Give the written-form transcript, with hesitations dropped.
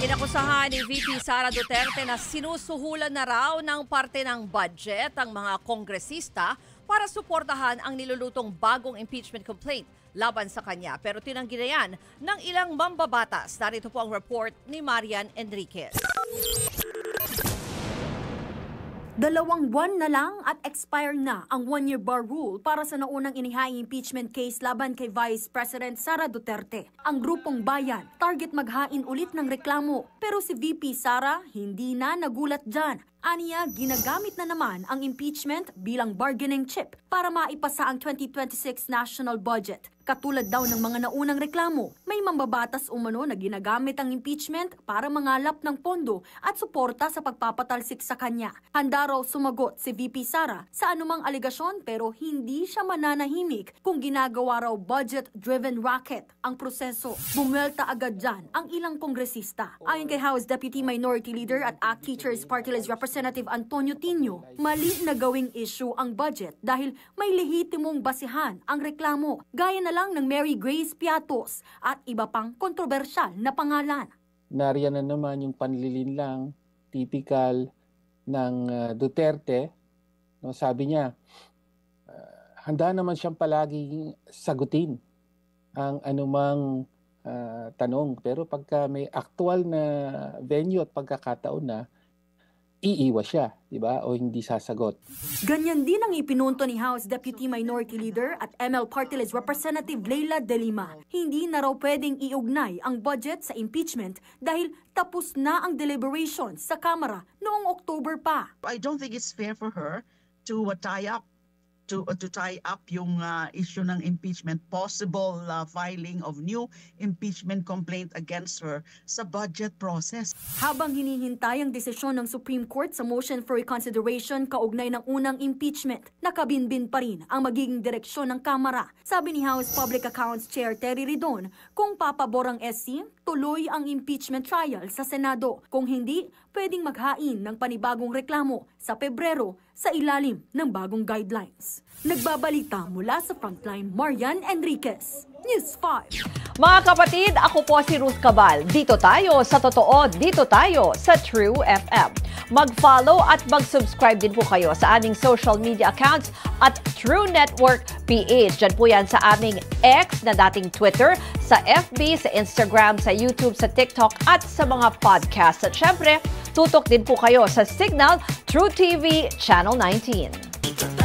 Inakusahan ni VP Sara Duterte na sinusuhulan na raw ng parte ng budget ang mga kongresista para suportahan ang nilulutong bagong impeachment complaint laban sa kanya. Pero tinanggi na yan ng ilang mambabatas. Narito po ang report ni Marian Enriquez. 2 buwan na lang at expire na ang 1-year bar rule para sa naunang inihaing impeachment case laban kay Vice President Sara Duterte. Ang grupong bayan, target maghain ulit ng reklamo. Pero si VP Sara hindi na nagulat dyan. Aniya, ginagamit na naman ang impeachment bilang bargaining chip para maipasa ang 2026 national budget. Katulad daw ng mga naunang reklamo, may mambabatas umano na ginagamit ang impeachment para mangalap ng pondo at suporta sa pagpapatalsik sa kanya. Handa raw sumagot si VP Sara sa anumang aligasyon pero hindi siya mananahimik kung ginagawa raw budget-driven racket ang proseso. Bumwelta agad dyan ang ilang kongresista. Ayon kay House Deputy Minority Leader at ACT Teachers Party List Representative Antonio Tino, mali na gawing issue ang budget dahil may lehitimong basihan ang reklamo, gaya na lang ng Mary Grace Piatos at iba pang kontrobersyal na pangalan. Nariyan na naman yung panlilinlang typical ng Duterte. No, sabi niya, handa naman siyang palaging sagutin ang anumang tanong. Pero pagka may actual na venue at pagkakataon na, iiwas siya, di ba? O hindi sasagot. Ganyan din ang ipinunto ni House Deputy Minority Leader at ML Party List Representative Leila De Lima. Hindi na raw pwedeng iugnay ang budget sa impeachment dahil tapos na ang deliberation sa Kamara noong October pa. I don't think it's fair for her to tie up yung issue ng impeachment, possible filing of new impeachment complaint against her sa budget process. Habang hinihintay ang desisyon ng Supreme Court sa motion for reconsideration kaugnay ng unang impeachment, nakabinbin pa rin ang magiging direksyon ng Kamara. Sabi ni House Public Accounts Chair Terry Ridon, kung papabor ang SC, tuloy ang impeachment trial sa Senado. Kung hindi, pwedeng maghain ng panibagong reklamo sa Pebrero sa ilalim ng bagong guidelines. Nagbabalita mula sa Frontline, Marian Enriquez, News 5. Mga kapatid, ako po si Ruth Cabal. Dito tayo sa totoo, dito tayo sa True FM. Mag-follow at mag-subscribe din po kayo sa aming social media accounts at True Network PH. Diyan po yan sa aming X na dating Twitter, sa FB, sa Instagram, sa YouTube, sa TikTok at sa mga podcasts. At syempre, tutok din po kayo sa Signal True TV Channel 19.